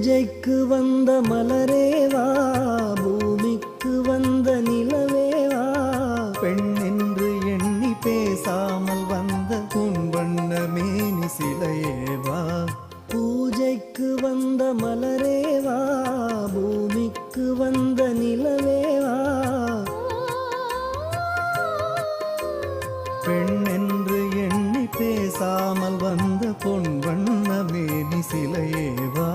பூஜைக்கு வந்த மலரேவா, பூமிக்கு வந்த நிலவேவா, பெண் என்று எண்ணி பேசாமல் வந்த உன் வண்ண மேனி சிலையேவா. பூஜைக்கு வந்த மலரேவா, பூமிக்கு வந்த நிலவேவா, பெண் என்று எண்ணி பேசாமல் வந்த பொன் வண்ண மேனி சிலையேவா.